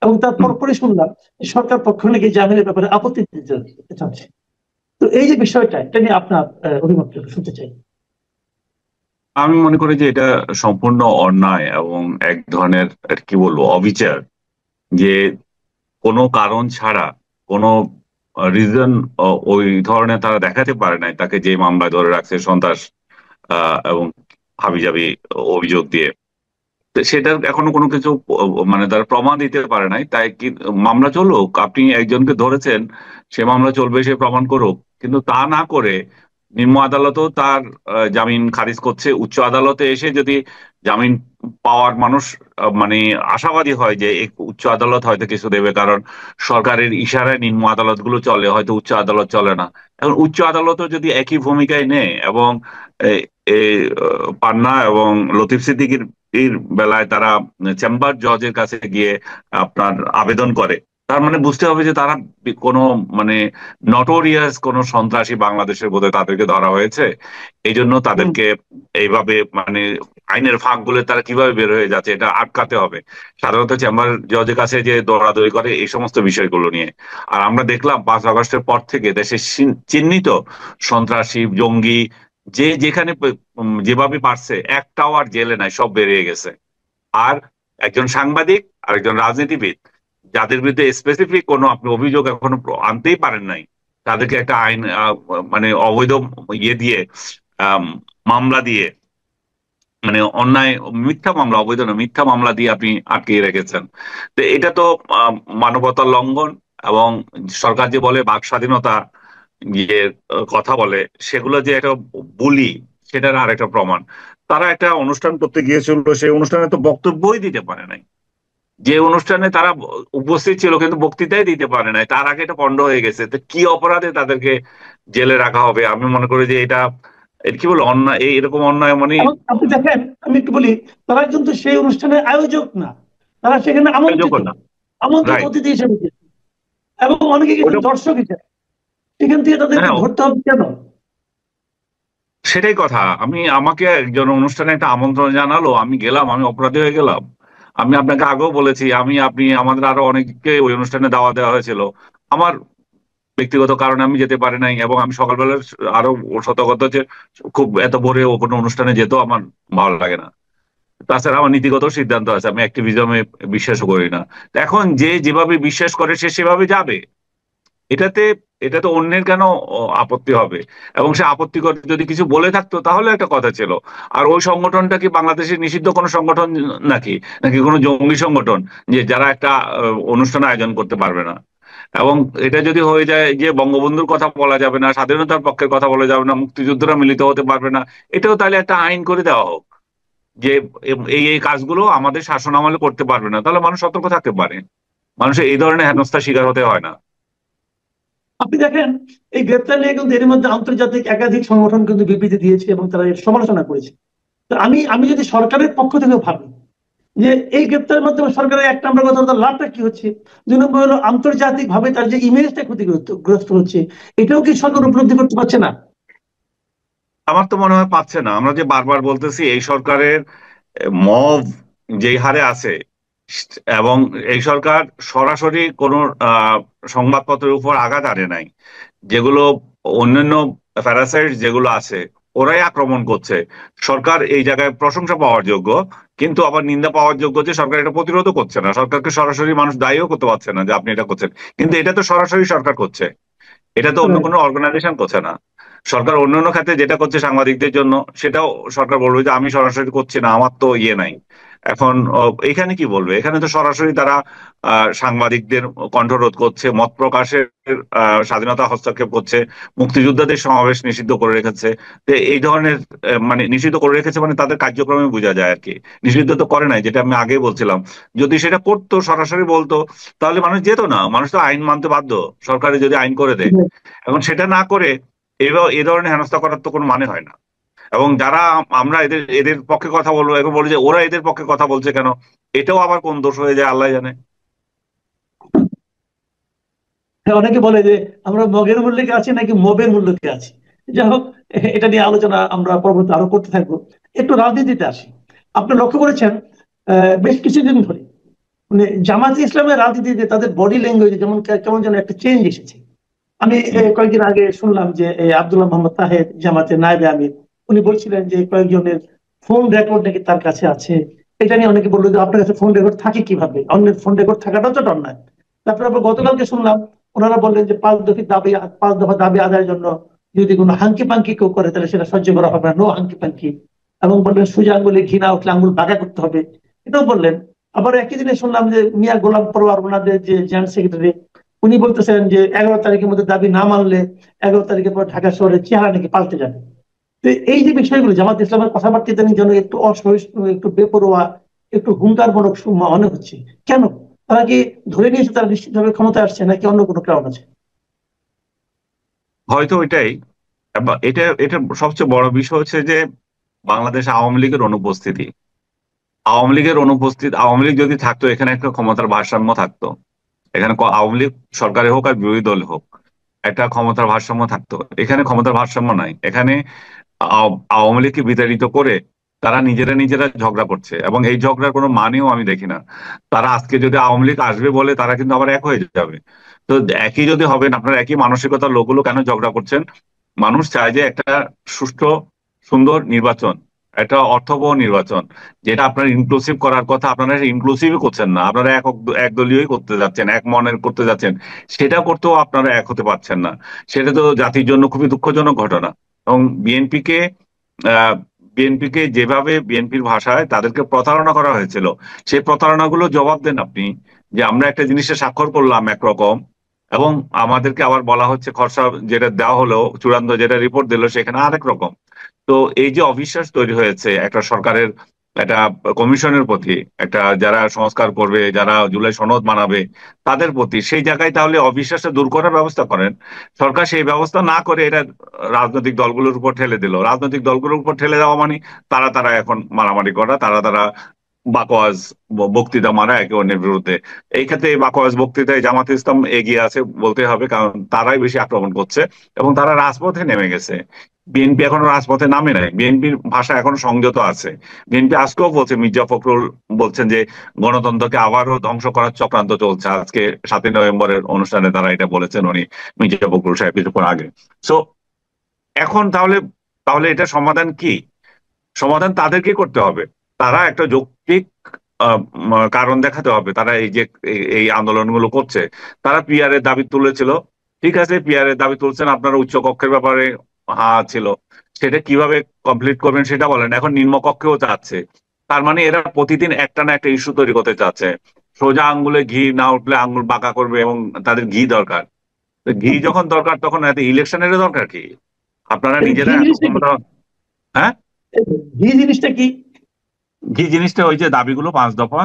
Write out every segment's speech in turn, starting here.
এবং তার পরপরই শুনলাম সরকার পক্ষ নাকি জামিনের ব্যাপারে আপত্তি দিতে চাচ্ছে। তো এই যে বিষয়টা, এটা নিয়ে আপনার অভিমত শুনতে চাই। আমি মনে করি যে এটা সম্পূর্ণ অন্যায় এবং এক ধরনের কি বলবো অবিচার, যে কোনো কারণ ছাড়া কোনো রিজন ওই ধরনের তারা দেখাতে পারে নাই তাকে, যে মামলায় ধরে রাখছে সন্ত্রাস এবং হাবিজাবি অভিযোগ দিয়ে। তো সেটার এখনো কোনো কিছু মানে তারা প্রমাণ দিতে পারে নাই, তাই কি মামলা চলুক, আপনি একজনকে ধরেছেন, সে মামলা চলবে, সে প্রমাণ করুক। কিন্তু তা না করে নিম্ন আদালতও তার জামিন খারিজ করছে। উচ্চ আদালতে এসে যদি জামিন পাওয়ার মানুষ মানে আশাবাদী হয় যে এই উচ্চ আদালত হয়তো কিছু দেবে, কারণ সরকারের ইশারায় নিম্ন আদালতগুলো চলে, হয়তো উচ্চ আদালত চলে না। এখন উচ্চ আদালতও যদি একই ভূমিকায় নেয় এবং এই এই, পান্না এবং লতিফ সিদ্দিকীর এর বেলায় তারা চেম্বার জজের কাছে গিয়ে আপনার আবেদন করে, তার মানে বুঝতে হবে যে তারা কোনো মানে নটোরিয়াস কোন সন্ত্রাসী বাংলাদেশের বোধহয় তাদেরকে ধরা হয়েছে, এই জন্য তাদেরকে এইভাবে মানে আইনের ফাঁক গুলো তারা কিভাবে বের হয়ে যাচ্ছে এটা আটকাতে হবে। সাধারণত চেম্বার জজের কাছে যে দৌড়াদৌড়ি করে এই সমস্ত বিষয়গুলো নিয়ে। আর আমরা দেখলাম 5 আগস্টের পর থেকে দেশে চিহ্নিত সন্ত্রাসী জঙ্গি যে যেখানে যেভাবে পারছে একটাও আর জেলে নাই, সব বেরিয়ে গেছে। আর একজন সাংবাদিক আর একজন রাজনীতিবিদ যাদের বিরুদ্ধে স্পেসিফিক কোনো আপনি অভিযোগ এখনো আনতেই পারেন নাই, তাদেরকে একটা আইন মানে অবৈধ ইয়ে দিয়ে আম, মামলা দিয়ে, মানে অন্যায় মিথ্যা মামলা, অবৈধ না মিথ্যা মামলা দিয়ে আপনি আটকে রেখেছেন। তো এটা তো মানবতার লঙ্ঘন। এবং সরকার যে বলে বাক স্বাধীনতা যে কথা বলে, সেগুলো যে একটা বুলি, সেটার আর একটা প্রমাণ। তারা একটা অনুষ্ঠান করতে গিয়েছিল, সেই অনুষ্ঠানে তো বক্তব্যই দিতে পারে নাই। যে অনুষ্ঠানে তারা উপস্থিত ছিল কিন্তু বক্তৃতাই দিতে পারে নাই, তার আগে এটা পণ্ড হয়ে গেছে। তো কি অপরাধে তাদেরকে জেলে রাখা হবে? আমি মনে করি যে এটা কি বলে অন্যায়, এরকম অন্যায় মানে এবং আপনি দেখেন, আমি একটু বলি, তারা কিন্তু সেই অনুষ্ঠানের আয়োজক না, তারা সেখানে আমন্ত্রিত, যোগ্য না। আমন্ত্রিত রাইট। অতিথি হিসেবে গিয়েছে। এবং অনেকে কিন্তু ওটা দর্শক হিসেবে, সেখান থেকে তাদেরকে হ্যাঁ, ধরতে হবে কেন? সেটাই কথা। আমাকে একজন অনুষ্ঠানে একটা আমন্ত্রণ জানালো, আমি গেলাম, আমি অপরাধী হয়ে গেলাম? আমি আপনাকে আগেও বলেছি, আপনি আমাদের আরো অনেককে ওই অনুষ্ঠানে দাওয়া দেওয়া হয়েছিল। আমার ব্যক্তিগত কারণে আমি যেতে পারি নাই, এবং আমি সকালবেলা আরো শতগত যে খুব এত ভোরে ও কোনো অনুষ্ঠানে যেতেও আমার ভালো লাগে না। তাছাড়া আমার নীতিগত সিদ্ধান্ত আছে, আমি অ্যাক্টিভিজমে বিশ্বাসও করি না। তো এখন যে যেভাবে বিশ্বাস করে সে সেভাবে যাবে। এটাতে এটাতে অন্যের কেন আপত্তি হবে? এবং সে আপত্তি করে যদি কিছু বলে থাকতো তাহলে একটা কথা ছিল। আর ওই সংগঠনটা কি বাংলাদেশের নিষিদ্ধ কোনো সংগঠন নাকি, নাকি কোনো জঙ্গি সংগঠন যে যারা একটা অনুষ্ঠান আয়োজন করতে পারবে না? এবং এটা যদি হয়ে যায় যে বঙ্গবন্ধুর কথা বলা যাবে না, স্বাধীনতার পক্ষের কথা বলা যাবে না, মুক্তিযোদ্ধারা মিলিত হতে পারবে না, এটাও তাহলে একটা আইন করে দেওয়া হোক যে এই এই কাজগুলো আমাদের শাসন আমলে করতে পারবে না, তাহলে মানুষ সতর্ক থাকতে পারে, মানুষের এই ধরনের হেনস্থার শিকার হতে হয় না। আপনি দেখেন, এই গ্রেপ্তার নিয়ে কিন্তু এর মধ্যে আন্তর্জাতিক একাধিক সংগঠন কিন্তু বিবৃতি দিয়েছে এবং তারা এর সমালোচনা করেছে। তো আমি আমি যদি সরকারের পক্ষ থেকে ভাবি যে এই গ্রেপ্তারের মাধ্যমে সরকারের এক নম্বর কথা, তার লাভটা কি হচ্ছে, দুই নম্বর হলো আন্তর্জাতিক ভাবে তার যে ইমেজটা ক্ষতিগ্রস্ত হচ্ছে, এটাও কি সরকার উপলব্ধি করতে পারছে না? আমার তো মনে হয় পাচ্ছে না। আমরা যে বারবার বলতেছি এই সরকারের মব যেই হারে আছে, এবং এই সরকার সরাসরি কোনো সংবাদপত্রের উপর আঘাত আনে নাই, যেগুলো অন্যান্য প্যারাসাইট যেগুলো আছে ওরাই আক্রমণ করছে। সরকার এই জায়গায় প্রশংসা পাওয়ার যোগ্য, কিন্তু আবার নিন্দা পাওয়ার যোগ্য যে সরকার এটা প্রতিরোধও করছে না। সরকারকে সরাসরি মানুষ দায়ীও করতে পারছে না যে আপনি এটা করছেন, কিন্তু এটা তো সরাসরি সরকার করছে, এটা তো অন্য কোনো অর্গানাইজেশন করছে না। সরকার অন্যান্য খাতে যেটা করছে সাংবাদিকদের জন্য, সেটাও সরকার বলবে যে আমি সরাসরি করছি না, আমার তো ইয়ে নাই। এখন এখানে কি বলবে? এখানে তো সরাসরি তারা সাংবাদিকদের কণ্ঠরোধ করছে, মত প্রকাশের স্বাধীনতা হস্তক্ষেপ করছে, মুক্তিযোদ্ধাদের সমাবেশ নিষিদ্ধ করে রেখেছে। তো এই ধরনের মানে নিষিদ্ধ করে রেখেছে মানে তাদের কার্যক্রমে বোঝা যায় আর কি। নিষিদ্ধ তো করে নাই, যেটা আমি আগে বলছিলাম। যদি সেটা করতো, সরাসরি বলতো, তাহলে মানুষ যেত না। মানুষ তো আইন মানতে বাধ্য, সরকারে যদি আইন করে দেয়। এখন সেটা না করে এবার এ ধরনের হেনস্থা করার তো কোনো মানে হয় না। এবং যারা আমরা এদের এদের পক্ষে কথা বলবো, এখন বলি যে ওরা এদের পক্ষে কথা বলছে কেন, এটাও আবার কোন দোষ হয়ে যায় আল্লাহ জানে। হ্যাঁ, অনেকে বলে যে আমরা মগের মূল্যকে আছি নাকি মবের মূল্যকে আছি। যাই হোক, এটা নিয়ে আলোচনা আমরা পরবর্তী আরো করতে থাকবো। একটু রাজনীতিতে আসি। আপনি লক্ষ্য করেছেন বেশ কিছুদিন ধরে মানে জামাতে ইসলামের রাজনীতিতে তাদের বডি ল্যাঙ্গুয়েজে যেমন কেমন যেন একটা চেঞ্জ এসেছে। আমি কয়েকদিন আগে শুনলাম যে আব্দুল্লাহ মোহাম্মদ তাহের জামাতের নায়েবে আমির উনি বলছিলেন যে কয়েকজনের ফোন রেকর্ড নাকি তার কাছে আছে। এটা নিয়ে অনেকে বললো যে আপনার কাছে ফোন রেকর্ড থাকে কিভাবে, অন্যের ফোন রেকর্ড থাকাটাও তো অন্যায়। তারপরে আবার গতকালকে শুনলাম ওনারা বললেন যে 5 দফা দাবি আদায়ের জন্য যদি কোনো হাঙ্কি পাঙ্কি কেউ করে তাহলে সেটা সহ্য করা হবে না, নো হাঙ্কি পাঙ্কি। এবং বললেন সোজা আঙ্গুলে ঘৃণা উঠলে আঙ্গুল বাঁকা করতে হবে, এটাও বললেন। আবার একই দিনে শুনলাম যে মিয়া গোলাম পরোয়ার ওনাদের যে জয়েন্ট সেক্রেটারি উনি বলতেছেন যে 11 তারিখের মধ্যে দাবি না মানলে 11 তারিখের পর ঢাকা শহরের চেহারা নাকি পাল্টে যাবে। তো এই যে বিষয়গুলো জামাত ইসলামের কথাবার্তা ইদানিং যেন একটু অসহিষ্ণু, একটু বেপরোয়া, একটু হুঙ্কারমূলক মনে হচ্ছে। কেন? তারা কি ধরে নিয়েছে তারা নিশ্চিতভাবে ক্ষমতায় আসছে, নাকি অন্য কোনো কারণ আছে? হয়তো এটাই। এটা এটা সবচেয়ে বড় বিষয় হচ্ছে যে বাংলাদেশ আওয়ামী লীগের অনুপস্থিতি। আওয়ামী লীগ যদি থাকতো এখানে একটা ক্ষমতার ভারসাম্য থাকতো। এখানে আওয়ামী লীগ সরকারে হোক আর বিরোধী দল হোক, একটা ক্ষমতার ভারসাম্য থাকতো। এখানে ক্ষমতার ভারসাম্য নাই। এখানে আওয়ামী লীগকে বিতাড়িত করে তারা নিজেরা নিজেরা ঝগড়া করছে, এবং এই ঝগড়ার কোনো মানেও আমি দেখি না। তারা আজকে যদি আওয়ামী লীগ আসবে বলে তারা কিন্তু আবার এক হয়ে যাবে। তো একই যদি হবেন, আপনার একই মানসিকতার লোকগুলো কেন ঝগড়া করছেন? মানুষ চায় যে একটা সুষ্ঠু সুন্দর নির্বাচন, একটা অর্থবহ নির্বাচন, যেটা আপনার ইনক্লুসিভ করার কথা। আপনারা ইনক্লুসিভই করছেন না, আপনারা একদলীয়ই করতে যাচ্ছেন, এক মনের করতে যাচ্ছেন। সেটা করতেও আপনারা এক হতে পারছেন না। সেটা তো জাতির জন্য খুবই দুঃখজনক ঘটনা। এবং বিএনপিকে যেভাবে বিএনপির ভাষায় তাদেরকে প্রতারণা করা হয়েছিল, সেই প্রতারণাগুলো জবাব দেন আপনি। যে আমরা একটা জিনিসে স্বাক্ষর করলাম একরকম, এবং আমাদেরকে আবার বলা হচ্ছে খসড়া যেটা দেওয়া হলো, চূড়ান্ত যেটা রিপোর্ট দিল সেখানে আরেক রকম। তো এই যে অবিশ্বাস তৈরি হয়েছে একটা সরকারের, একটা কমিশনের প্রতি, একটা যারা সংস্কার করবে, যারা জুলাই সনদ মানাবে তাদের প্রতি, সেই জায়গায় তাহলে অবিশ্বাসটা দূর করার ব্যবস্থা করেন। সরকার সেই ব্যবস্থা না করে এটা রাজনৈতিক দলগুলোর উপর ঠেলে দিল। রাজনৈতিক দলগুলোর উপর ঠেলে দেওয়া মানে তারা তারা এখন মারামারি করা, তারা তারা বাকওয়াজ বক্তৃতা মারা একে অন্যের বিরুদ্ধে। এই ক্ষেত্রে এই বাকওয়াজ বক্তৃতায় জামাতে ইসলাম এগিয়ে আছে বলতে হবে, কারণ তারাই বেশি আক্রমণ করছে এবং তারা রাজপথে নেমে গেছে। বিএনপি এখনো রাজপথে নামে নাই, বিএনপির ভাষা এখনো সংযত আছে। বিএনপি আজকেও বলছে, মির্জা ফখরুল বলছেন যে গণতন্ত্রকে আবারও ধ্বংস করার চক্রান্ত চলছে। আজকে 7ই নভেম্বরের অনুষ্ঠানে তারা এটা বলেছেন, উনি মির্জা ফখরুল সাহেব কিছুক্ষণ আগে। সো এখন তাহলে তাহলে এটা সমাধান কি? সমাধান তাদেরকে করতে হবে। তারা একটা যৌক্তিক কারণ দেখাতে হবে। তারা এই যে এই আন্দোলনগুলো করছে, তারা পিআর এর দাবি তুলেছিল, ঠিক আছে, পিআর এর দাবি তুলছেন, আপনারা উচ্চ কক্ষের ব্যাপারে হা ছিল, সেটা কিভাবে কমপ্লিট করবেন সেটা বলেন। এখন নিম্ন কক্ষেও চাচ্ছে, তার মানে এরা প্রতিদিন একটা না একটা ইস্যু তৈরি করতে চাচ্ছে। সোজা আঙ্গুলে ঘি না উঠলে আঙ্গুল বাঁকা করবে, এবং তাদের ঘি দরকার। তো ঘি যখন দরকার তখন এত ইলেকশনের দরকার কি? আপনারা এই ঘি নিজেরা এত জিনিসটা কি? ক্ষমতা। হ্যাঁ, এই ঘি জিনিসটা কি? ঘি জিনিসটা ওই যে দাবিগুলো 5 দফা,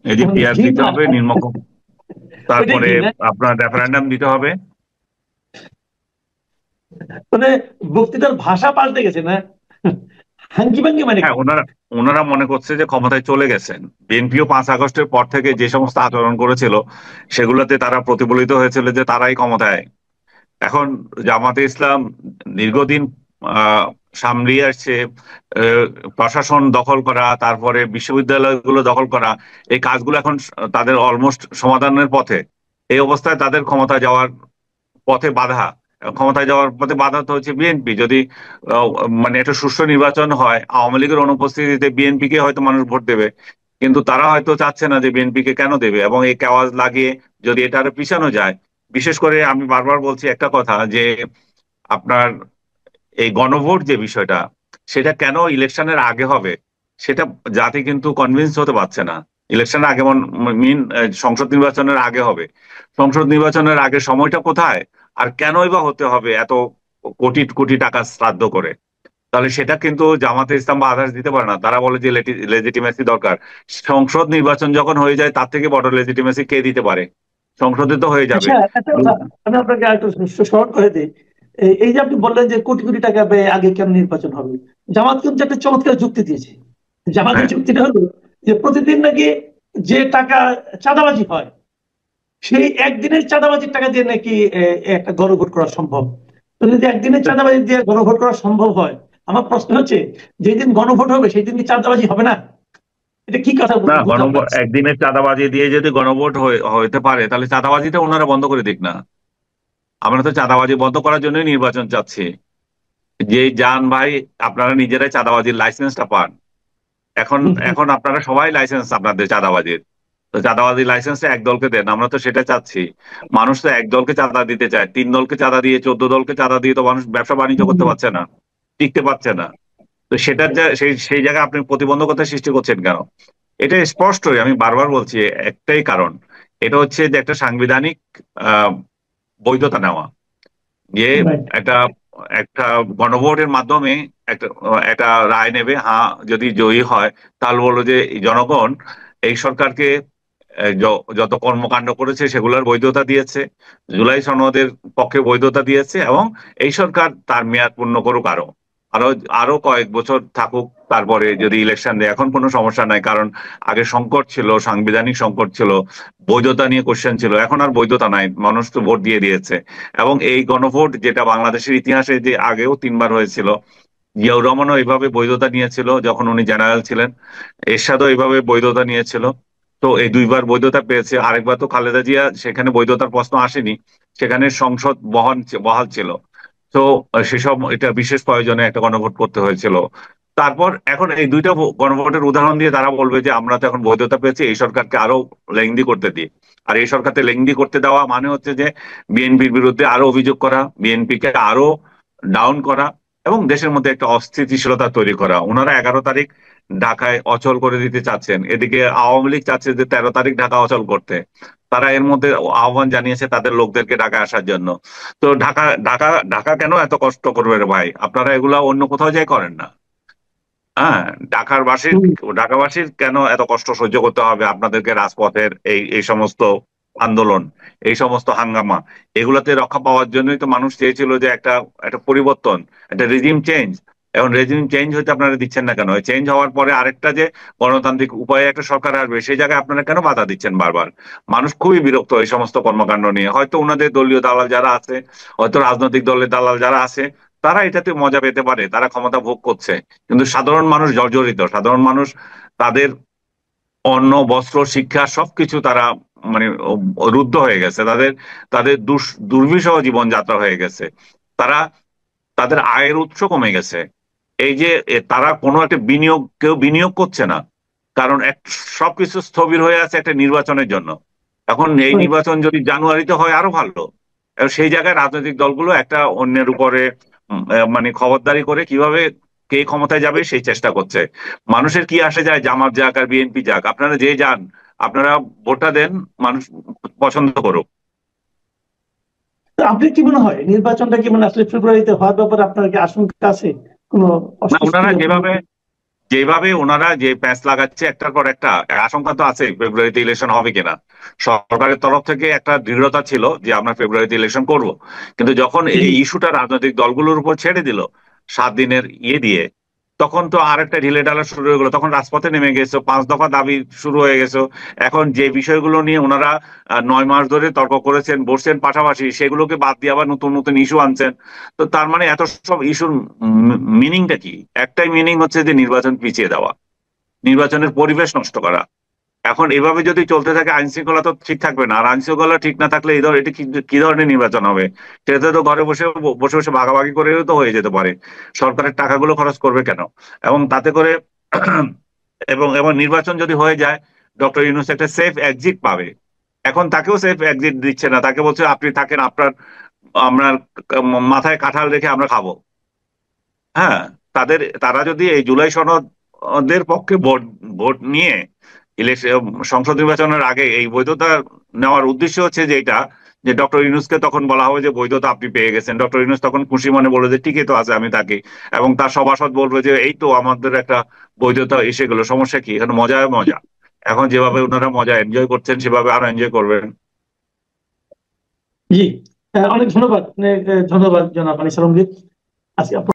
এই যে পিয়ার ঘি দিতে না, হবে নিম্নকক্ষ, ওইটা তারপরে ঘি না। আপনার রেফারেন্ডাম দিতে হবে। মানে বক্তৃতার ভাষা পাল্টে গেছে না? হাঙ্কি পাঙ্কি মানে হ্যাঁ, কি? ওনারা ওনারা মনে করছে যে ক্ষমতায় চলে গেছেন। বিএনপিও 5 আগস্টের পর থেকে যে সমস্ত আচরণ করেছিল সেগুলোতে তারা প্রতিফলিত হয়েছিল যে তারাই ক্ষমতায়। এখন জামাতে ইসলাম দীর্ঘদিন আহ সামলিয়ে আসছে, আহ, প্রশাসন দখল করা, তারপরে বিশ্ববিদ্যালয়গুলো দখল করা, এই কাজগুলো এখন তাদের অলমোস্ট সমাধানের পথে। এই অবস্থায় তাদের ক্ষমতা যাওয়ার পথে বাধা, ক্ষমতায় যাওয়ার পথে বাধা তো হচ্ছে বিএনপি। যদি আহ, মানে একটা সুষ্ঠু নির্বাচন হয়, আওয়ামী লীগের অনুপস্থিতিতে বিএনপি কে হয়তো মানুষ ভোট দেবে, কিন্তু তারা হয়তো চাচ্ছে না যে বিএনপি কে কেন দেবে। এবং এই কেওয়াজ লাগিয়ে যদি এটা আরো পিছানো যায়, বিশেষ করে আমি বারবার বলছি একটা কথা, যে আপনার এই গণভোট যে বিষয়টা, সেটা কেন ইলেকশনের আগে হবে সেটা জাতি কিন্তু কনভিন্স হতে পারছে না। ইলেকশনের আগে মিন সংসদ নির্বাচনের আগে হবে। সংসদ নির্বাচনের আগে সময়টা কোথায়, আর কেনই বা হতে হবে এত কোটি কোটি টাকা শ্রাদ্ধ করে? তাহলে সেটা কিন্তু জামাতে ইসলাম বা আদার্স দিতে পারে না। তারা বলে যে লেজিটিমেসি দরকার। সংসদ নির্বাচন যখন হয়ে যায়, তার থেকে বড় লেজিটিমেসি কে দিতে পারে? সংসদে তো হয়ে যাবে। আচ্ছা, একটা কথা আমি আপনাকে একটু স্মরণ করে দিই। এই যে আপনি বললেন যে কোটি কোটি টাকা ব্যয়ে আগে কেন নির্বাচন হবে, জামাত কিন্তু একটা চমৎকার যুক্তি দিয়েছে। জামাতের হ্যাঁ, যুক্তিটা হলো যে প্রতিদিন নাকি যে টাকা চাঁদাবাজি হয়, সেই একদিনের চাঁদাবাজির টাকা দিয়ে নাকি একটা গণভোট করা সম্ভব। তো যদি একদিনের চাঁদাবাজি দিয়ে গণভোট করা সম্ভব হয়, আমার প্রশ্ন হচ্ছে যেদিন গণভোট হবে সেই দিন কি চাঁদাবাজি হবে না? এটা কি কথা না, বুঝলাম না। একদিনের চাঁদাবাজি দিয়ে যদি গণভোট হইতে পারে, তাহলে চাঁদাবাজিটা ওনারা বন্ধ করে দিক না। আমরা তো চাঁদাবাজি বন্ধ করার জন্যই নির্বাচন চাচ্ছি। যে যান ভাই, আপনারা নিজেরাই চাঁদাবাজির লাইসেন্সটা পান। এখন হুম, হুম, এখন আপনারা সবাই লাইসেন্স আপনাদের চাঁদাবাজির। তো চাঁদাবাজির লাইসেন্সটা এক দলকে দেন, আমরা তো সেটা চাচ্ছি। মানুষ তো এক দলকে চাঁদা দিতে চায়, 3 দলকে চাঁদা দিয়ে 14 দলকে চাঁদা দিয়ে তো মানুষ ব্যবসা বাণিজ্য করতে হুম, পারছে না, টিকতে পারছে না। তো সেটার সেই সেই জায়গায় আপনি প্রতিবন্ধকতা সৃষ্টি করছেন কেন? এটা স্পষ্টই, আমি বারবার বলছি, একটাই কারণ। এটা হচ্ছে যে একটা সাংবিধানিক আহ বৈধতা নেওয়া, যে রাইট। একটা একটা গণভোটের মাধ্যমে একটা একটা রায় নেবে, হ্যাঁ যদি জয়ী হয় তাহলে বললো যে এই জনগণ এই সরকারকে যত কর্মকাণ্ড করেছে সেগুলোর বৈধতা দিয়েছে, জুলাই সনদের পক্ষে বৈধতা দিয়েছে, এবং এই সরকার তার মেয়াদ পূর্ণ করুক, আরো আরো আরো কয়েক বছর থাকুক, তারপরে যদি ইলেকশন দেয় এখন কোনো সমস্যা নাই। কারণ আগে সংকট ছিল, সাংবিধানিক সংকট ছিল, বৈধতা নিয়ে কোশ্চেন ছিল, এখন আর বৈধতা নাই, মানুষ তো ভোট দিয়ে দিয়েছে। এবং এই গণভোট যেটা বাংলাদেশের ইতিহাসে যে আগেও 3বার হয়েছিল, জিয়াউর রহমানও এইভাবে বৈধতা নিয়েছিল যখন উনি জেনারেল ছিলেন, এরশাদও এইভাবে বৈধতা নিয়েছিল। তো এই 2বার বৈধতা পেয়েছে, আরেকবার তো খালেদা জিয়া, সেখানে বৈধতার প্রশ্ন আসেনি, সেখানে সংসদ বহাল ছিল। তো সেসব এটা বিশেষ প্রয়োজনে একটা গণভোট করতে হয়েছিল। তারপর এখন এই দুইটা গণভোটের উদাহরণ দিয়ে তারা বলবে যে আমরা তো এখন বৈধতা পেয়েছি, এই সরকারকে আরো লেংদি করতে দিই। আর এই সরকারকে লেংদি করতে দেওয়া মানে হচ্ছে যে বিএনপির বিরুদ্ধে আরো অভিযোগ করা, বিএনপিকে আরো ডাউন করা, এবং দেশের মধ্যে একটা অস্থিতিশীলতা তৈরি করা। ওনারা 11 তারিখ ঢাকায় অচল করে দিতে চাচ্ছেন, এদিকে আওয়ামী লীগ চাচ্ছে যে 13 তারিখ ঢাকা অচল করতে। তারা এর মধ্যে আহ্বান জানিয়েছে তাদের লোকদেরকে ঢাকায় আসার জন্য। তো ঢাকা ঢাকা ঢাকা কেন এত কষ্ট করবে রে ভাই? আপনারা এগুলা অন্য কোথাও যাই করেন না। হ্যাঁ, হুম। ঢাকাবাসীর কেন এত কষ্ট সহ্য করতে হবে আপনাদেরকে? রাজপথের এই এই সমস্ত আন্দোলন, এই সমস্ত হাঙ্গামা, এগুলাতে রক্ষা পাওয়ার জন্যই তো মানুষ চেয়েছিল যে একটা একটা পরিবর্তন, একটা রেজিম চেঞ্জ। এখন রেজিম চেঞ্জ হতে আপনারা দিচ্ছেন না কেন? চেঞ্জ হওয়ার পরে আরেকটা যে গণতান্ত্রিক উপায়ে একটা সরকার আসবে, সেই জায়গায় আপনারা কেন বাধা দিচ্ছেন বারবার? মানুষ খুবই বিরক্ত এই সমস্ত কর্মকাণ্ড নিয়ে। হয়তো ওনাদের দলীয় দালাল যারা আছে, হয়তো রাজনৈতিক দলের দালাল যারা আছে, তারা এটাতে মজা পেতে পারে, তারা ক্ষমতা ভোগ করছে। কিন্তু সাধারণ মানুষ জর্জরিত, সাধারণ মানুষ তাদের অন্ন বস্ত্র শিক্ষা সবকিছু তারা মানে রুদ্ধ হয়ে গেছে, তাদের তাদের দুর্বিষহ জীবনযাত্রা হয়ে গেছে। তারা তাদের আয়ের উৎস কমে গেছে। এই যে তারা কোনো একটা কেউ বিনিয়োগ করছে না, কারণ সবকিছু স্থবির হয়ে আছে একটা নির্বাচনের জন্য। এখন এই রাইট। নির্বাচন যদি জানুয়ারিতে হয় আরো ভালো। এবং সেই জায়গায় রাজনৈতিক দলগুলো একটা অন্যের উপরে মানে খবরদারি করে কিভাবে কে ক্ষমতায় যাবে সেই চেষ্টা করছে। মানুষের কি আসে যায় জামাত যাক আর বিএনপি যাক, আপনারা যে যান, আপনারা ভোটটা দেন, মানুষ পছন্দ করুক। তো আপনি কি মনে হয় নির্বাচনটা কি মানে আসলে ফেব্রুয়ারিতে হওয়ার ব্যাপারে আপনার কি আশঙ্কা আছে? কোনো না, অস্বস্তি ওনারা আপনার? যেভাবে ওনারা যে প্যাঁচ লাগাচ্ছে একটার পর একটা, আশঙ্কা তো আছে ফেব্রুয়ারিতে ইলেকশন হবে কিনা। সরকারের তরফ থেকে একটা দৃঢ়তা ছিল যে আমরা ফেব্রুয়ারিতে ইলেকশন করব, কিন্তু যখন জি, এই ইস্যুটা রাজনৈতিক দলগুলোর উপর ছেড়ে দিল 7 দিনের দিয়ে, তখন তো আরেকটা ঢিলে ঢালা শুরু হয়ে গেলো, তখন রাজপথে নেমে গেছে, 5 দফা দাবি শুরু হয়ে গেছে। এখন যে বিষয়গুলো নিয়ে ওনারা 9 মাস ধরে তর্ক করেছেন, বসছেন পাশাপাশি, সেগুলোকে বাদ দিয়ে আবার নতুন নতুন ইস্যু আনছেন। তো তার মানে এত সব ইস্যুর মিনিংটা কি? একটাই মিনিং হচ্ছে যে নির্বাচন পিছিয়ে দেওয়া, নির্বাচনের পরিবেশ নষ্ট করা। এখন এভাবে যদি চলতে থাকে আইন শৃঙ্খলা তো ঠিক থাকবে না, আর আইন শৃঙ্খলা ঠিক না থাকলে এটা কি ধরনের নির্বাচন হবে? সেটাতে তো ঘরে বসে বসে বসে ভাগাভাগি করেও তো হয়ে যেতে পারে। সরকারের টাকাগুলো খরচ করবে কেন? এবং তাতে করে এবং এবং নির্বাচন যদি হয়ে যায়, ডক্টর ইউনূস একটা সেফ এক্সিট পাবে। এখন তাকেও সেফ এক্সিট দিচ্ছে না, তাকে বলছে আপনি থাকেন, আপনার মাথায় কাঁঠাল রেখে আমরা খাবো। হ্যাঁ, তারা যদি এই জুলাই সনদের পক্ষে ভোট ভোট নিয়ে ইলেকশন, সংসদ নির্বাচনের আগে এই বৈধতা নেওয়ার উদ্দেশ্য হচ্ছে যে এটা, যে ডক্টর ইউনূসকে তখন বলা হবে যে বৈধতা আপনি পেয়ে গেছেন, ডক্টর ইউনূস তখন খুশি মনে বলবে যে ঠিকই তো আছে, আমি থাকি। এবং তার সভাসদ বলবে যে এই তো আমাদের একটা বৈধতা এসে গেল, সমস্যা কি? এখানে মজা মজা। এখন যেভাবে ওনারা মজা এনজয় করছেন সেভাবে আরো এনজয় করবেন। জি। অনেক ধন্যবাদ, অনেক ধন্যবাদ জনাব আনিস আলমগীর। আজকে